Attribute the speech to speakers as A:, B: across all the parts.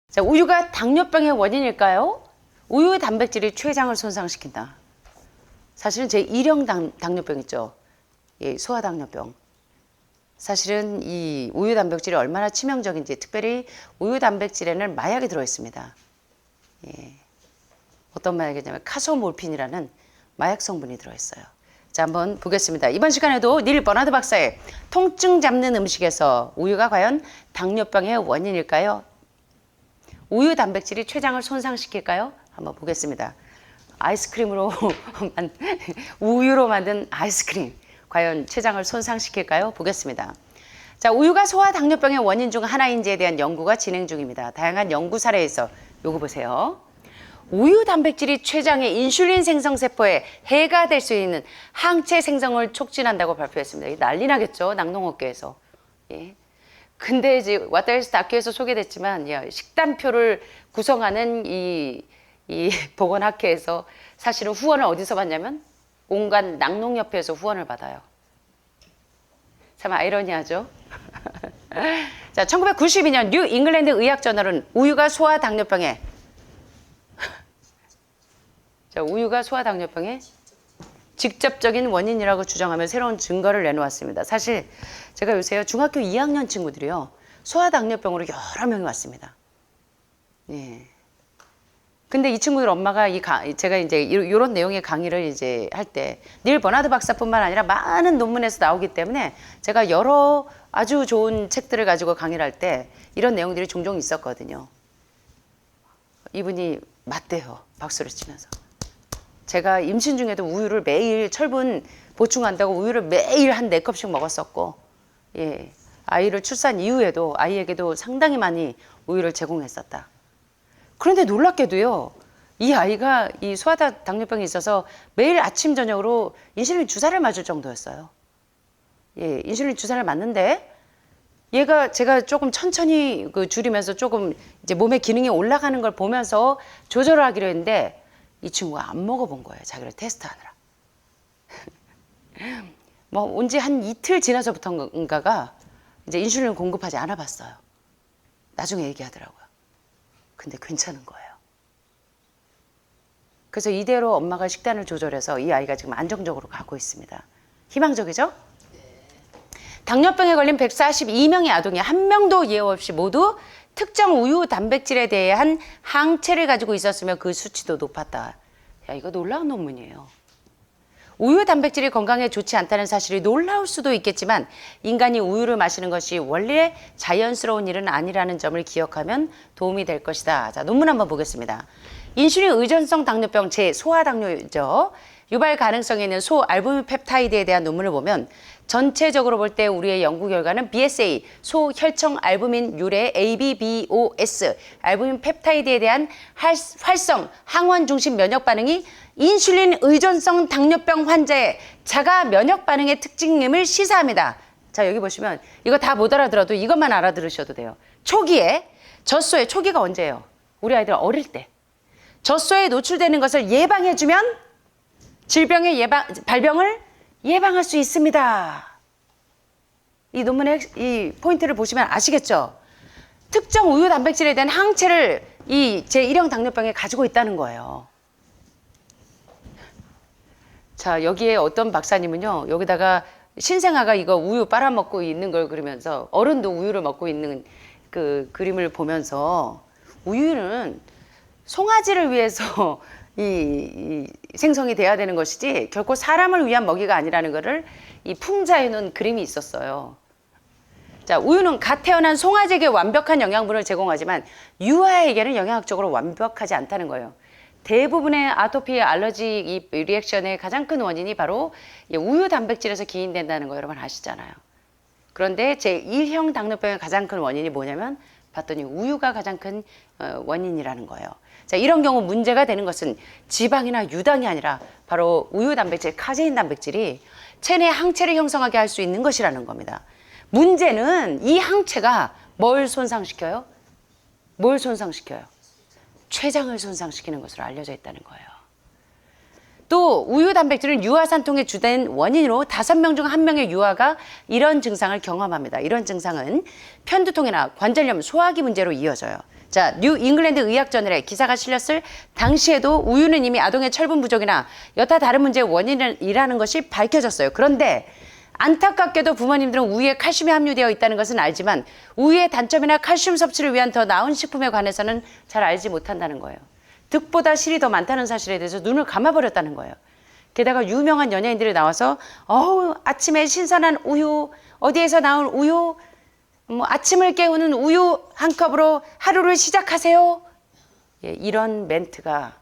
A: 자, 우유가 당뇨병의 원인일까요? 우유 단백질이 췌장을 손상시킨다. 사실은 제1형 당뇨병 있죠. 예, 소아당뇨병. 사실은 이 우유 단백질이 얼마나 치명적인지, 특별히 우유 단백질에는 마약이 들어있습니다. 예. 어떤 마약이냐면 카소몰핀이라는 마약 성분이 들어있어요. 자, 한번 보겠습니다. 이번 시간에도 닐 버나드 박사의 통증 잡는 음식에서 우유가 과연 당뇨병의 원인일까요? 우유 단백질이 췌장을 손상시킬까요? 한번 보겠습니다. 아이스크림으로 우유로 만든 아이스크림 과연 췌장을 손상시킬까요? 보겠습니다. 자, 우유가 소아 당뇨병의 원인 중 하나인지에 대한 연구가 진행 중입니다. 다양한 연구 사례에서 요거 보세요. 우유 단백질이 췌장의 인슐린 생성 세포에 해가 될 수 있는 항체 생성을 촉진한다고 발표했습니다. 이게 난리 나겠죠, 낙농업계에서. 예. 근데 이제 왓다일스 다큐에서 소개됐지만, 야, 식단표를 구성하는 이 보건학회에서 사실은 후원을 어디서 받냐면 온갖 낙농협회에서 후원을 받아요. 참 아이러니하죠. 자, 1992년 뉴 잉글랜드 의학저널은 우유가 소아 당뇨병의 직접적인 원인이라고 주장하며 새로운 증거를 내놓았습니다. 사실 제가 요새 중학교 2학년 친구들이요, 소아당뇨병으로 여러 명이 왔습니다. 예. 근데 이 친구들 엄마가 제가 이제 이런 내용의 강의를 이제 할 때 닐 버나드 박사뿐만 아니라 많은 논문에서 나오기 때문에 제가 여러 아주 좋은 책들을 가지고 강의를 할 때 이런 내용들이 종종 있었거든요. 이분이 맞대요, 박수를 치면서. 제가 임신 중에도 우유를 매일 철분 보충한다고 우유를 매일 한 4컵씩 먹었었고, 예, 아이를 출산 이후에도 아이에게도 상당히 많이 우유를 제공했었다. 그런데 놀랍게도요, 이 아이가 이 소아당뇨병이 있어서 매일 아침 저녁으로 인슐린 주사를 맞을 정도였어요. 예, 인슐린 주사를 맞는데 제가 조금 천천히 줄이면서 조금 이제 몸의 기능이 올라가는 걸 보면서 조절을 하기로 했는데 이 친구가 안 먹어본 거예요, 자기를 테스트하느라. 뭐 온 지 한 이틀 지나서부터인가가 이제 인슐린을 공급하지 않아 봤어요. 나중에 얘기하더라고요. 근데 괜찮은 거예요. 그래서 이대로 엄마가 식단을 조절해서 이 아이가 지금 안정적으로 가고 있습니다. 희망적이죠? 당뇨병에 걸린 142명의 아동이 한 명도 예외 없이 모두 특정 우유 단백질에 대한 항체를 가지고 있었으며 그 수치도 높았다. 야, 이거 놀라운 논문이에요. 우유 단백질이 건강에 좋지 않다는 사실이 놀라울 수도 있겠지만 인간이 우유를 마시는 것이 원래 자연스러운 일은 아니라는 점을 기억하면 도움이 될 것이다. 자, 논문 한번 보겠습니다. 인슐린 의존성 당뇨병 소아당뇨죠. 유발 가능성이 있는 소알부민 펩타이드에 대한 논문을 보면 전체적으로 볼 때 우리의 연구 결과는 BSA, 소혈청 알부민 유래 ABBOS, 알부민 펩타이드에 대한 활성, 항원 중심 면역 반응이 인슐린 의존성 당뇨병 환자의 자가 면역 반응의 특징임을 시사합니다. 자, 여기 보시면 이거 다 못 알아들어도 이것만 알아들으셔도 돼요. 초기에, 젖소에, 초기가 언제예요? 우리 아이들 어릴 때. 젖소에 노출되는 것을 예방해주면 발병을 예방할 수 있습니다. 이 논문의 이 포인트를 보시면 아시겠죠? 특정 우유 단백질에 대한 항체를 이 제1형 당뇨병에 가지고 있다는 거예요. 자, 여기에 어떤 박사님은요, 여기다가 신생아가 이거 우유 빨아먹고 있는 걸 그리면서 어른도 우유를 먹고 있는 그 그림을 보면서 우유는 송아지를 위해서 이 생성이 돼야 되는 것이지 결코 사람을 위한 먹이가 아니라는 것을 이 풍자해 놓은 그림이 있었어요. 자, 우유는 갓 태어난 송아지에게 완벽한 영양분을 제공하지만 유아에게는 영양학적으로 완벽하지 않다는 거예요. 대부분의 아토피, 알러지 이 리액션의 가장 큰 원인이 바로 우유 단백질에서 기인된다는 거 여러분 아시잖아요. 그런데 제1형 당뇨병의 가장 큰 원인이 뭐냐면 봤더니 우유가 가장 큰 원인이라는 거예요. 자, 이런 경우 문제가 되는 것은 지방이나 유당이 아니라 바로 우유 단백질, 카제인 단백질이 체내 항체를 형성하게 할 수 있는 것이라는 겁니다. 문제는 이 항체가 뭘 손상시켜요? 뭘 손상시켜요? 췌장을 손상시키는 것으로 알려져 있다는 거예요. 또 우유 단백질은 유아산통의 주된 원인으로 5명 중 1명의 유아가 이런 증상을 경험합니다. 이런 증상은 편두통이나 관절염, 소화기 문제로 이어져요. 자, 뉴 잉글랜드 의학저널에 기사가 실렸을 당시에도 우유는 이미 아동의 철분 부족이나 여타 다른 문제의 원인이라는 것이 밝혀졌어요. 그런데 안타깝게도 부모님들은 우유에 칼슘이 함유되어 있다는 것은 알지만 우유의 단점이나 칼슘 섭취를 위한 더 나은 식품에 관해서는 잘 알지 못한다는 거예요. 득보다 실이 더 많다는 사실에 대해서 눈을 감아버렸다는 거예요. 게다가 유명한 연예인들이 나와서 아침에 신선한 우유, 어디에서 나온 우유, 아침을 깨우는 우유 한 컵으로 하루를 시작하세요. 예, 이런 멘트가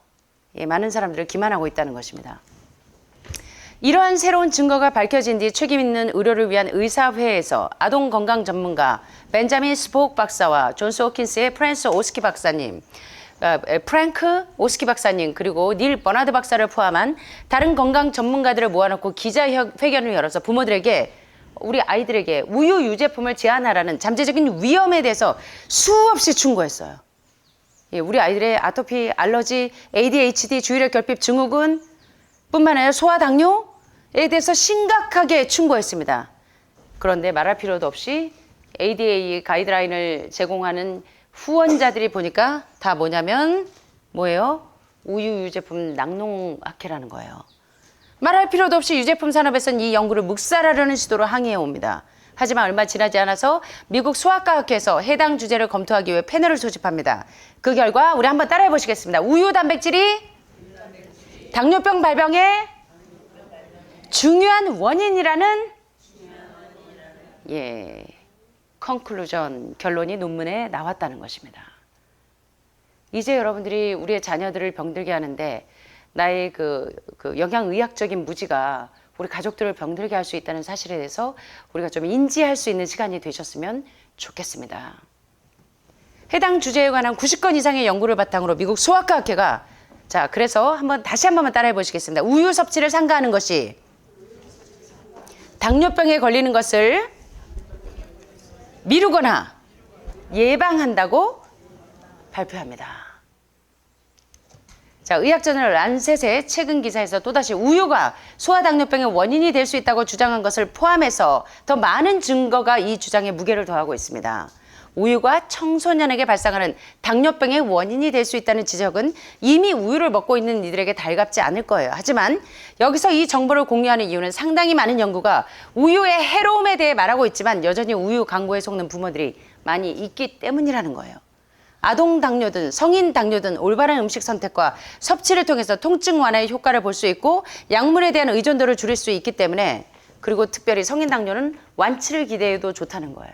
A: 많은 사람들을 기만하고 있다는 것입니다. 이러한 새로운 증거가 밝혀진 뒤 책임 있는 의료를 위한 의사회에서 아동 건강 전문가 벤자민 스포크 박사와 존스 호킨스의 프랜스 오스키 박사님, 프랭크 오스키 박사님 그리고 닐 버나드 박사를 포함한 다른 건강 전문가들을 모아놓고 기자회견을 열어서 부모들에게 우리 아이들에게 우유 유제품을 제한하라는 잠재적인 위험에 대해서 수없이 충고했어요. 예, 우리 아이들의 아토피, 알러지, ADHD, 주의력 결핍 증후군 뿐만 아니라 소아당뇨에 대해서 심각하게 충고했습니다. 그런데 말할 필요도 없이 ADA 가이드라인을 제공하는 후원자들이 보니까 다 뭐예요? 우유 유제품 낙농학회라는 거예요. 말할 필요도 없이 유제품 산업에서는 이 연구를 묵살하려는 시도로 항의해 옵니다. 하지만 얼마 지나지 않아서 미국 소아과학회에서 해당 주제를 검토하기 위해 패널을 소집합니다. 그 결과 우리 한번 따라해 보시겠습니다. 우유 단백질이 당뇨병 발병의 중요한 원인이라는 컨클루전, 결론이 논문에 나왔다는 것입니다. 이제 여러분들이 우리의 자녀들을 병들게 하는데 나의 그 영양의학적인 무지가 우리 가족들을 병들게 할 수 있다는 사실에 대해서 우리가 좀 인지할 수 있는 시간이 되셨으면 좋겠습니다. 해당 주제에 관한 90건 이상의 연구를 바탕으로 미국 소아과학회가 그래서 다시 한 번만 따라해 보시겠습니다. 우유 섭취를 삼가하는 것이 당뇨병에 걸리는 것을 미루거나 예방한다고 발표합니다. 자, 의학저널 란셋의 최근 기사에서 또다시 우유가 소아당뇨병의 원인이 될 수 있다고 주장한 것을 포함해서 더 많은 증거가 이 주장에 무게를 더하고 있습니다. 우유가 청소년에게 발생하는 당뇨병의 원인이 될 수 있다는 지적은 이미 우유를 먹고 있는 이들에게 달갑지 않을 거예요. 하지만 여기서 이 정보를 공유하는 이유는 상당히 많은 연구가 우유의 해로움에 대해 말하고 있지만 여전히 우유 광고에 속는 부모들이 많이 있기 때문이라는 거예요. 아동 당뇨든 성인 당뇨든 올바른 음식 선택과 섭취를 통해서 통증 완화의 효과를 볼 수 있고 약물에 대한 의존도를 줄일 수 있기 때문에, 그리고 특별히 성인 당뇨는 완치를 기대해도 좋다는 거예요.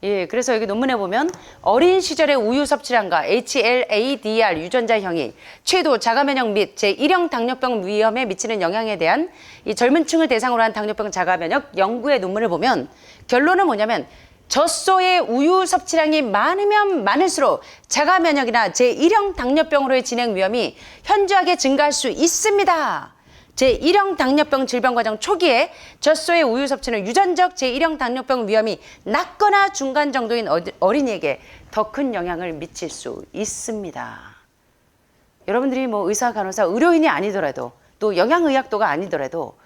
A: 예, 그래서 여기 논문에 보면 어린 시절의 우유 섭취량과 HLA-DR 유전자형이 최도 자가면역 및 제1형 당뇨병 위험에 미치는 영향에 대한 이 젊은 층을 대상으로 한 당뇨병 자가면역 연구의 논문을 보면 결론은 뭐냐면 젖소의 우유 섭취량이 많으면 많을수록 자가면역이나 제1형 당뇨병으로의 진행 위험이 현저하게 증가할 수 있습니다. 제1형 당뇨병 질병 과정 초기에 젖소의 우유 섭취는 유전적 제1형 당뇨병 위험이 낮거나 중간 정도인 어린이에게 더 큰 영향을 미칠 수 있습니다. 여러분들이 의사, 간호사, 의료인이 아니더라도 또 영양의학도가 아니더라도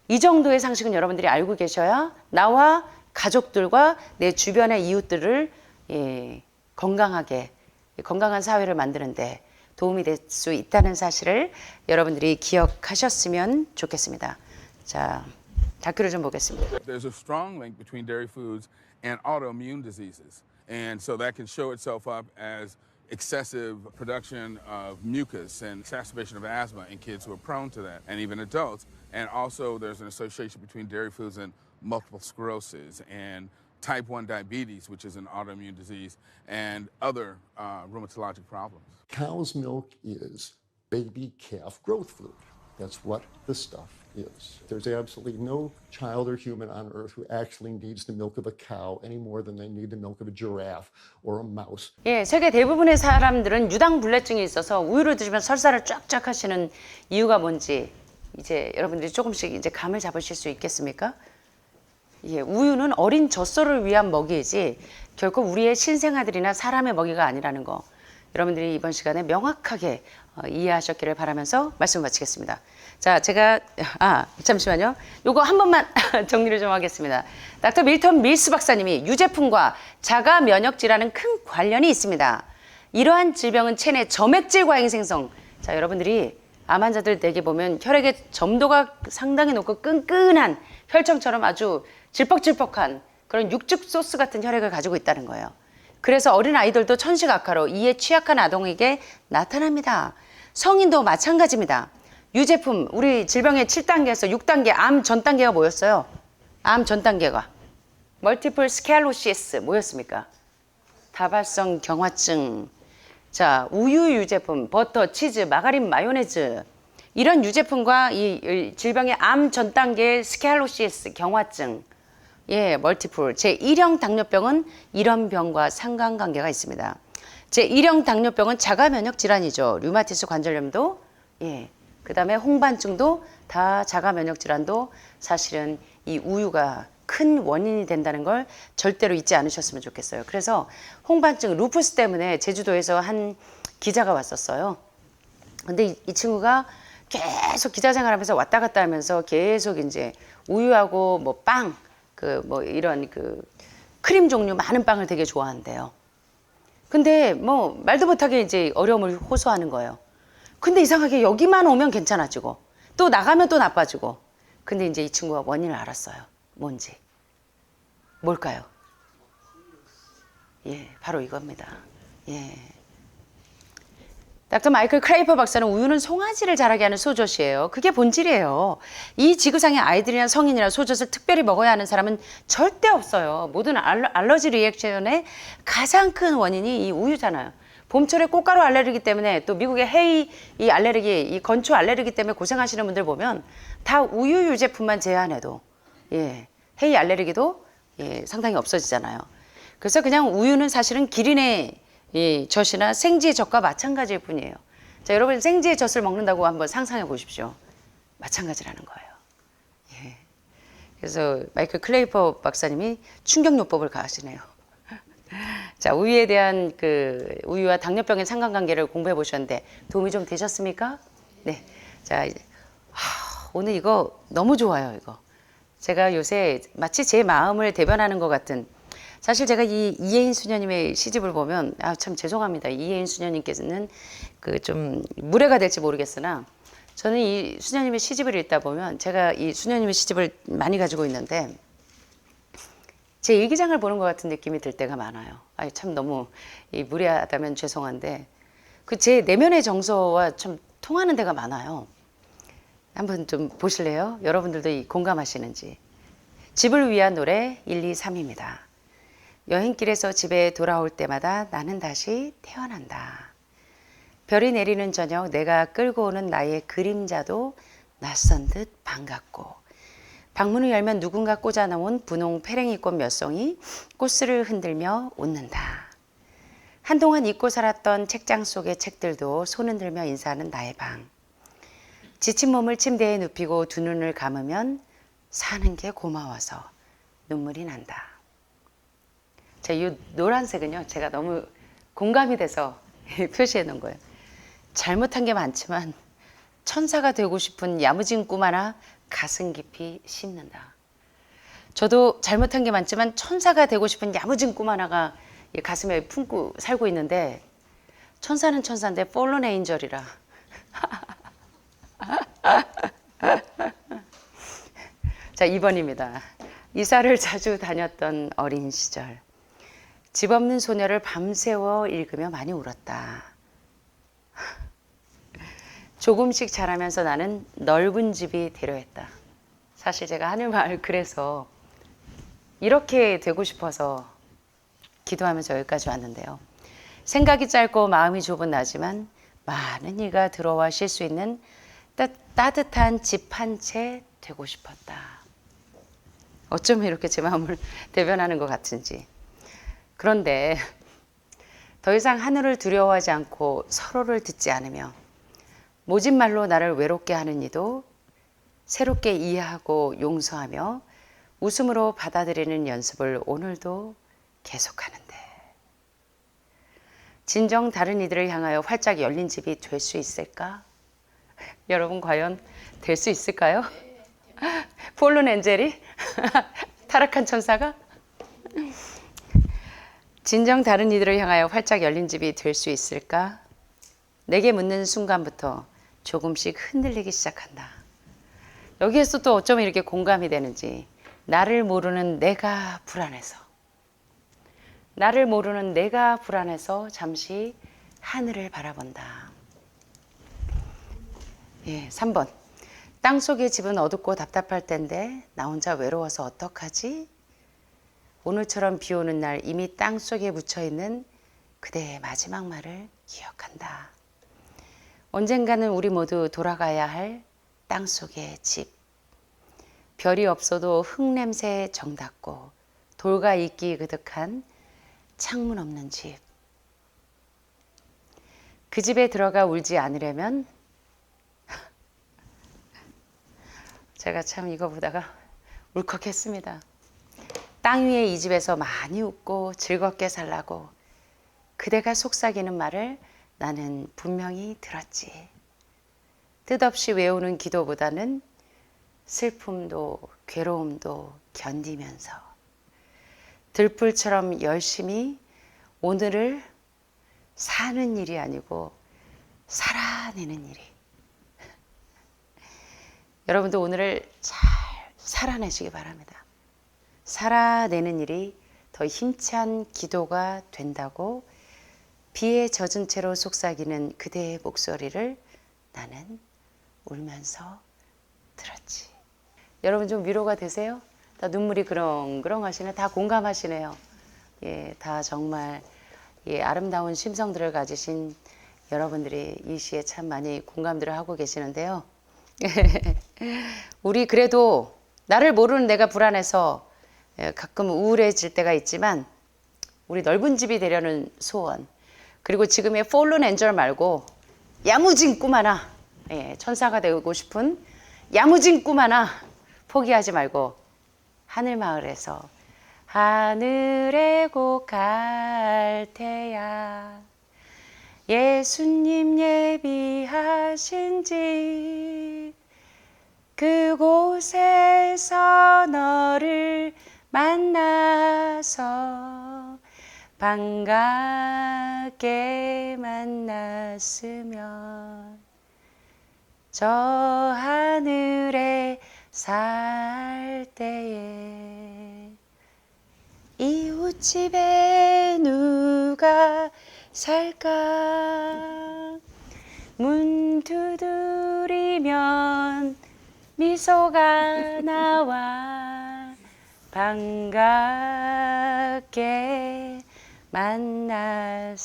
A: 이 정도의 상식은 여러분들이 알고 계셔야 나와 가족들과 내 주변의 이웃들을 건강한 사회를 만드는데 도움이 될 수 있다는 사실을 여러분들이 기억하셨으면 좋겠습니다. 자, 다큐를 좀 보겠습니다.
B: There's a strong link between dairy foods and autoimmune diseases. And so that can show itself up as excessive production of mucus and exacerbation of asthma in kids who are prone to that, and even adults. And also there's an association between dairy foods and multiple sclerosis and type 1 diabetes, which is an autoimmune disease, and other rheumatologic problems.
C: Cow's milk is baby calf growth fluid. That's what the stuff is. There's absolutely no child or human on earth who actually needs the milk of a cow any more than they need the milk of a giraffe or a mouse.
A: 예, 세계 대부분의 사람들은 유당불내증이 있어서 우유를 드시면 설사를 쫙쫙 하시는 이유가 뭔지 이제 여러분들이 조금씩 이제 감을 잡으실 수 있겠습니까? 예, 우유는 어린 젖소를 위한 먹이이지 결코 우리의 신생아들이나 사람의 먹이가 아니라는 거 여러분들이 이번 시간에 명확하게 이해하셨기를 바라면서 말씀 마치겠습니다. 자, 제가 잠시만요. 요거 한 번만 정리를 좀 하겠습니다. 닥터 밀턴 밀스 박사님이 유제품과 자가 면역 질환은 큰 관련이 있습니다. 이러한 질병은 체내 점액질 과잉 생성. 자, 여러분들이 암 환자들 대개 보면 혈액의 점도가 상당히 높고 끈끈한 혈청처럼 아주 질퍽질퍽한 그런 육즙 소스 같은 혈액을 가지고 있다는 거예요. 그래서 어린 아이들도 천식악화로 이에 취약한 아동에게 나타납니다. 성인도 마찬가지입니다. 유제품, 우리 질병의 7단계에서 6단계 암 전 단계가 뭐였어요? 암 전 단계가 멀티플 스켈로시스 뭐였습니까? 다발성 경화증. 자, 우유 유제품, 버터, 치즈, 마가린, 마요네즈 이런 유제품과 이 질병의 암 전 단계의 스켈로시스 경화증, 예, 멀티플 제1형 당뇨병은 이런 병과 상관관계가 있습니다. 제1형 당뇨병은 자가 면역 질환이죠. 류마티스 관절염도, 예, 그 다음에 홍반증도 다 자가 면역 질환도 사실은 이 우유가 큰 원인이 된다는 걸 절대로 잊지 않으셨으면 좋겠어요. 그래서 홍반증, 루푸스 때문에 제주도에서 한 기자가 왔었어요. 근데 이 친구가 계속 기자 생활하면서 왔다 갔다 하면서 계속 이제 우유하고 뭐 빵, 뭐 이런 크림 종류 많은 빵을 되게 좋아한대요. 근데 뭐 말도 못하게 이제 어려움을 호소하는 거예요. 근데 이상하게 여기만 오면 괜찮아지고 또 나가면 또 나빠지고. 근데 이제 이 친구가 원인을 알았어요. 뭔지. 뭘까요? 예, 바로 이겁니다. 예. 닥터 마이클 크레이퍼 박사는 우유는 송아지를 자라게 하는 소젖이에요. 그게 본질이에요. 이 지구상의 아이들이나 성인이나 소젖을 특별히 먹어야 하는 사람은 절대 없어요. 모든 알러지 리액션의 가장 큰 원인이 이 우유잖아요. 봄철에 꽃가루 알레르기 때문에 또 미국의 헤이 이 알레르기, 이 건초 알레르기 때문에 고생하시는 분들 보면 다 우유 유제품만 제한해도, 예, 헤이 알레르기도, 예, 상당히 없어지잖아요. 그래서 그냥 우유는 사실은 기린의 이 젖이나 생지의 젖과 마찬가지일 뿐이에요. 자, 여러분 생지의 젖을 먹는다고 한번 상상해 보십시오. 마찬가지라는 거예요. 예. 그래서 마이클 클레이퍼 박사님이 충격요법을 가하시네요. 자, 우유에 대한 우유와 당뇨병의 상관관계를 공부해 보셨는데 도움이 좀 되셨습니까? 네. 자, 오늘 이거 너무 좋아요, 이거. 제가 요새 마치 제 마음을 대변하는 것 같은, 사실 제가 이 이혜인 수녀님의 시집을 보면 참 죄송합니다. 이혜인 수녀님께서는 좀 무례가 될지 모르겠으나 저는 이 수녀님의 시집을 읽다 보면 제가 이 수녀님의 시집을 많이 가지고 있는데 제 일기장을 보는 것 같은 느낌이 들 때가 많아요. 참 너무 무례하다면 죄송한데 제 내면의 정서와 참 통하는 데가 많아요. 한번 좀 보실래요? 여러분들도 공감하시는지. 집을 위한 노래 1, 2, 3입니다. 여행길에서 집에 돌아올 때마다 나는 다시 태어난다. 별이 내리는 저녁 내가 끌고 오는 나의 그림자도 낯선 듯 반갑고 방문을 열면 누군가 꽂아놓은 분홍 페랭이꽃 몇 송이 꽃술을 흔들며 웃는다. 한동안 잊고 살았던 책장 속의 책들도 손 흔들며 인사하는 나의 방. 지친 몸을 침대에 눕히고 두 눈을 감으면 사는 게 고마워서 눈물이 난다. 자, 이 노란색은요, 제가 너무 공감이 돼서 표시해 놓은 거예요. 잘못한 게 많지만 천사가 되고 싶은 야무진 꿈 하나 가슴 깊이 심는다. 저도 잘못한 게 많지만 천사가 되고 싶은 야무진 꿈 하나가 가슴에 품고 살고 있는데 천사는 천사인데 폴런 에인절이라. 자, 2번입니다. 이사를 자주 다녔던 어린 시절. 집 없는 소녀를 밤새워 읽으며 많이 울었다. 조금씩 자라면서 나는 넓은 집이 되려했다. 사실 제가 하늘마을 그래서 이렇게 되고 싶어서 기도하면서 여기까지 왔는데요. 생각이 짧고 마음이 좁은 나지만 많은 이가 들어와 쉴 수 있는 따뜻한 집 한 채 되고 싶었다. 어쩌면 이렇게 제 마음을 대변하는 것 같은지. 그런데 더 이상 하늘을 두려워하지 않고 서로를 듣지 않으며 모진 말로 나를 외롭게 하는 이도 새롭게 이해하고 용서하며 웃음으로 받아들이는 연습을 오늘도 계속하는데 진정 다른 이들을 향하여 활짝 열린 집이 될 수 있을까? 여러분 과연 될 수 있을까요? 폴른 엔젤이? 타락한 천사가? 진정 다른 이들을 향하여 활짝 열린 집이 될 수 있을까? 내게 묻는 순간부터 조금씩 흔들리기 시작한다. 여기에서 또 어쩌면 이렇게 공감이 되는지, 나를 모르는 내가 불안해서, 나를 모르는 내가 불안해서 잠시 하늘을 바라본다. 예, 3번. 땅속의 집은 어둡고 답답할 텐데 나 혼자 외로워서 어떡하지? 오늘처럼 비 오는 날 이미 땅속에 묻혀있는 그대의 마지막 말을 기억한다. 언젠가는 우리 모두 돌아가야 할 땅속의 집. 별이 없어도 흙냄새에 정답고 돌과 이끼 그득한 창문 없는 집. 그 집에 들어가 울지 않으려면 제가 참 이거 보다가 울컥했습니다. 땅 위에 이 집에서 많이 웃고 즐겁게 살라고 그대가 속삭이는 말을 나는 분명히 들었지. 뜻없이 외우는 기도보다는 슬픔도 괴로움도 견디면서 들불처럼 열심히 오늘을 사는 일이 아니고 살아내는 일이. 여러분도 오늘을 잘 살아내시기 바랍니다. 살아내는 일이 더 힘찬 기도가 된다고 비에 젖은 채로 속삭이는 그대의 목소리를 나는 울면서 들었지. 여러분 좀 위로가 되세요? 다 눈물이 그렁그렁 하시네. 다 공감하시네요. 예, 다 정말 예, 아름다운 심성들을 가지신 여러분들이 이 시에 참 많이 공감들을 하고 계시는데요. 우리 그래도 나를 모르는 내가 불안해서 가끔 우울해질 때가 있지만 우리 넓은 집이 되려는 소원, 그리고 지금의 폴른 엔젤 말고 야무진 꿈 하나, 천사가 되고 싶은 야무진 꿈 하나 포기하지 말고 하늘마을에서 하늘에 곧 갈 테야 예수님 예비하신 집 그곳에서 너를 만나서 반갑게 만났으면 저 하늘에 살 때에 이웃집에 누가 살까 문 두드리면 미소가 나와 반갑게 만났으면.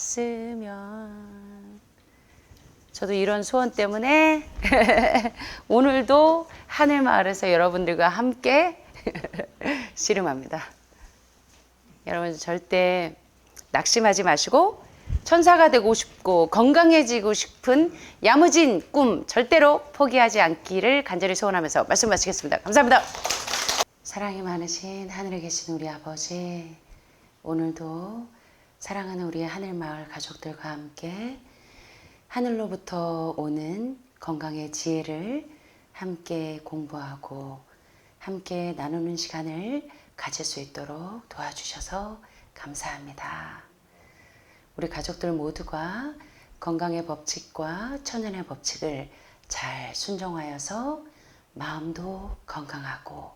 A: 저도 이런 소원 때문에 오늘도 하늘마을에서 여러분들과 함께 씨름합니다. 여러분 절대 낙심하지 마시고 천사가 되고 싶고 건강해지고 싶은 야무진 꿈 절대로 포기하지 않기를 간절히 소원하면서 말씀 마치겠습니다. 감사합니다. 사랑이 많으신 하늘에 계신 우리 아버지, 오늘도 사랑하는 우리 하늘마을 가족들과 함께 하늘로부터 오는 건강의 지혜를 함께 공부하고 함께 나누는 시간을 가질 수 있도록 도와주셔서 감사합니다. 우리 가족들 모두가 건강의 법칙과 천연의 법칙을 잘 순종하여서 마음도 건강하고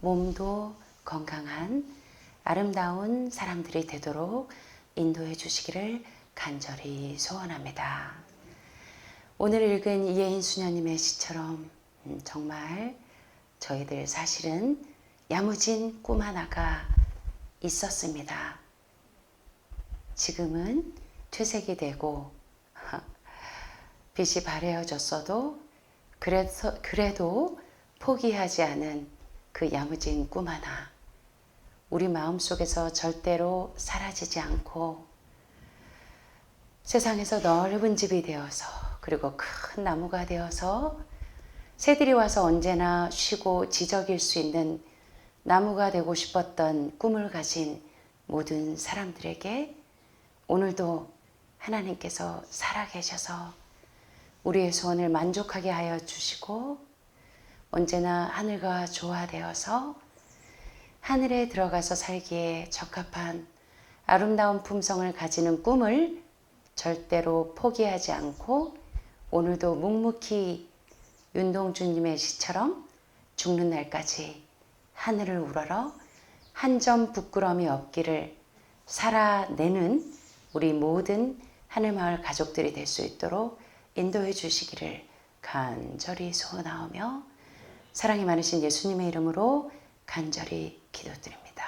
A: 몸도 건강한 아름다운 사람들이 되도록 인도해 주시기를 간절히 소원합니다. 오늘 읽은 이예인 수녀님의 시처럼 정말 저희들 사실은 야무진 꿈 하나가 있었습니다. 지금은 퇴색이 되고 빛이 바래어졌어도 그래도 포기하지 않은 그 야무진 꿈 하나 우리 마음속에서 절대로 사라지지 않고 세상에서 넓은 집이 되어서 그리고 큰 나무가 되어서 새들이 와서 언제나 쉬고 지저귀일 수 있는 나무가 되고 싶었던 꿈을 가진 모든 사람들에게 오늘도 하나님께서 살아계셔서 우리의 소원을 만족하게 하여 주시고 언제나 하늘과 조화되어서 하늘에 들어가서 살기에 적합한 아름다운 품성을 가지는 꿈을 절대로 포기하지 않고 오늘도 묵묵히 윤동주님의 시처럼 죽는 날까지 하늘을 우러러 한 점 부끄러움이 없기를 살아내는 우리 모든 하늘마을 가족들이 될 수 있도록 인도해 주시기를 간절히 소원하오며 사랑이 많으신 예수님의 이름으로 간절히 기도드립니다.